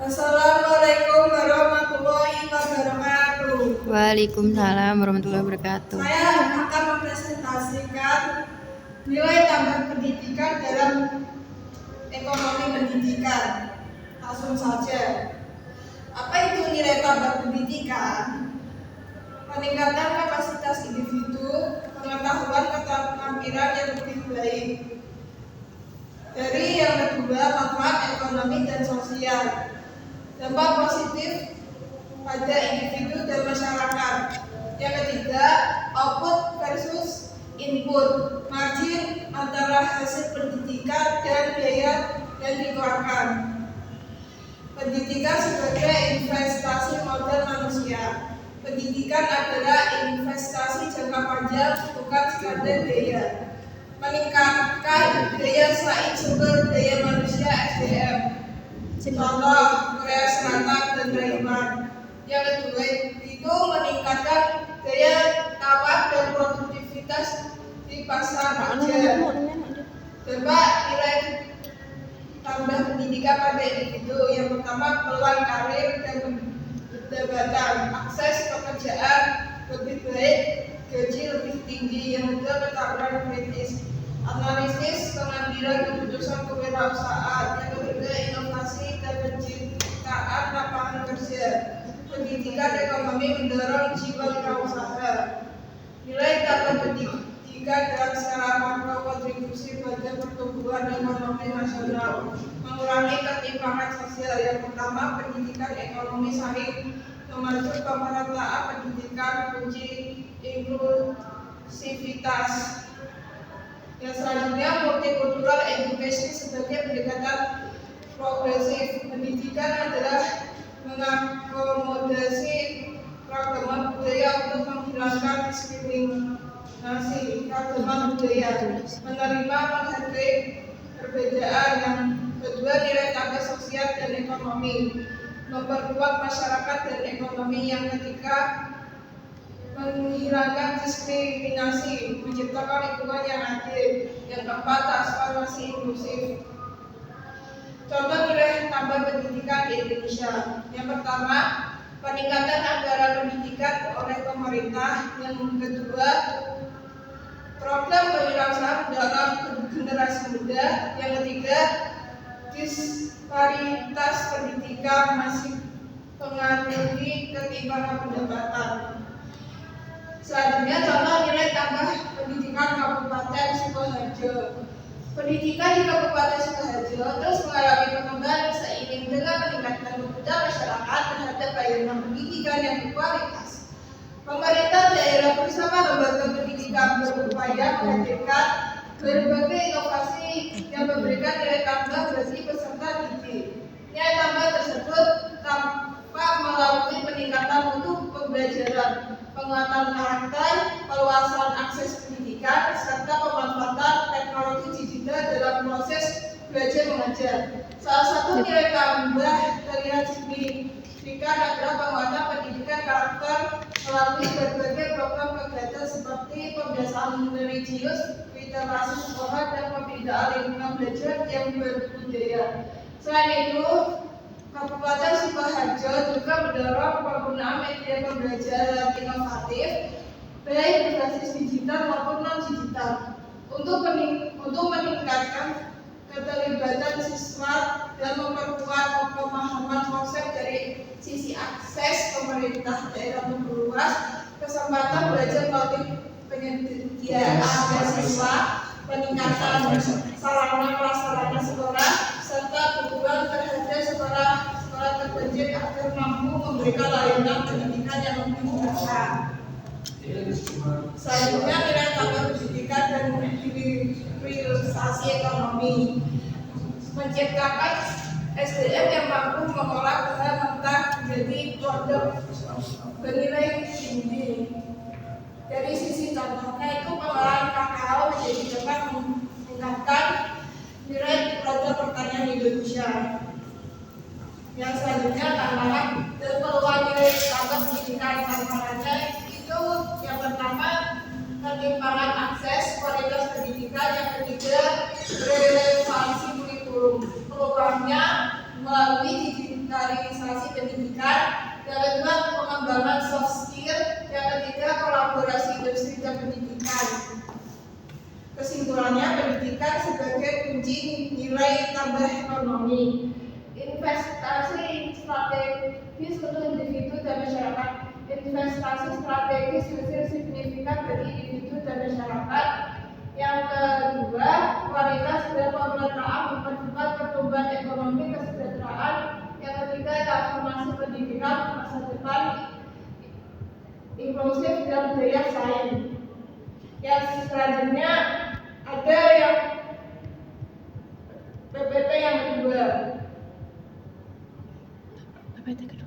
Assalamualaikum warahmatullahi wabarakatuh. Waalaikumsalam warahmatullahi wabarakatuh. Saya akan mempresentasikan nilai tambah pendidikan dalam ekonomi pendidikan. Langsung saja. Apa itu nilai tambah pendidikan? Peningkatan kapasitas individu, pengetahuan keterampilan yang lebih baik. Dari yang kedua, manfaat ekonomi dan sosial. Dampak positif pada individu dan masyarakat. Yang ketiga, output versus input, margin antara hasil pendidikan dan biaya yang dikeluarkan. Pendidikan sebagai investasi modal manusia. Pendidikan adalah investasi jangka panjang, bukan sekadar biaya. Meningkatkan daya saing sumber daya manusia (SDM). Contoh Korea Selatan dan Taiwan. Yang kedua itu meningkatkan daya tawar dan produktivitas di pasar kerja. Dampak nilai tambah pendidikan pada individu. Yang pertama, peluang karir dan jabatan, akses pekerjaan lebih baik, gaji lebih tinggi. Yang kedua, ketahanan kritis, analisis pengambilan keputusan kewirausahaan. Yang ketiga, inovasi dan penciptaan lapangan kerja. Pendidikan ekonomi mendorong jiwa wirausaha. Nilai tambah pendidikan dalam skala makro kontribusi pada pertumbuhan ekonomi nasional, mengurangi ketimpangan sosial. Yang pertama, pendidikan ekonomi sahih, memacu pemerataan pendidikan, kunci inklusivitas. Yang selanjutnya, multicultural education sebagai pendekatan progresif. Pendidikan adalah mengakomodasi keragaman budaya untuk menghilangkan diskriminasi keragaman budaya, menerima menghargai perbedaan. Yang kedua, nilai tambah sosial dan ekonomi, memperkuat masyarakat dan ekonomi. Yang ketiga, menghilangkan diskriminasi, menciptakan lingkungan yang adil. Yang keempat, transformasi inklusif. Contoh nilai tambah pendidikan di Indonesia. Yang pertama, peningkatan anggaran pendidikan oleh pemerintah. Yang kedua, program kewirausahaan dalam generasi muda. Yang ketiga, disparitas pendidikan masih mengalami ketimpangan pendapatan. Selanjutnya, contoh nilai tambah pendidikan Kabupaten Sukoharjo. Pendidikan di Kabupaten Sukoharjo terus mengalami perkembangan seiring dengan meningkatkan kebutuhan masyarakat terhadap layanan pendidikan yang berkualitas. Pemerintah daerah bersama lembaga pendidikan berupaya menghadirkan berbagai inovasi yang memberikan nilai tambah bagi peserta didik. Nilai tambah tersebut tampak melalui peningkatan mutu pembelajaran, penguatan karakter, perluasan akses pendidikan, serta pemanfaatan teknologi digital dalam proses belajar mengajar. Salah satu nilai tambah terlihat signifikan adalah penguatan pendidikan karakter melalui berbagai program kegiatan seperti pembiasaan religius, literasi sekolah, dan pembinaan lingkungan belajar yang berbudaya. Selain itu, Kabupaten Sukoharjo juga mendorong penggunaan media pembelajaran inovatif, baik berbasis digital maupun non-digital, untuk meningkatkan keterlibatan siswa dan memperkuat pemahaman konsep. Dari sisi akses, pemerintah daerah memperluas kesempatan belajar melalui penyediaan beasiswa, peningkatan sarana prasarana sekolah, serta dukungan terhadap sekolah terpencil agar mampu memberikan layanan pendidikan yang lebih mumpuni. Selanjutnya, nilai tambah pendidikan dan hilirisasi ekonomi, menciptakan SDM yang mampu mengolah bahan mentah menjadi produk bernilai tinggi. Dari sisi contohnya itu pengolahan kakao menjadi dapat meningkatkan nilai produk pertanian Indonesia. Yang selanjutnya, tambahan dan peluang nilai tambah pendidikan. Tantangannya itu yang pertama, ketimpangan akses kualitas pendidikan. Yang ketiga, relevansi kurikulum. Peluangnya melalui digitalisasi pendidikan. Yang kedua, pengembangan soft skill. Yang ketiga, kolaborasi industri dan pendidikan. Kesimpulannya, pendidikan sebagai kunci nilai tambah ekonomi. Investasi strategis untuk individu dan masyarakat. Investasi strategis hasil signifikan bagi individu dan masyarakat. Yang kedua, kualitas dan pemerataan mempercepat pertumbuhan ekonomi kesejahteraan. Yang ketiga, transformasi pendidikan masa depan inklusif dan daya saing. Yang selanjutnya ada yang PPT yang kedua. PPT kedua.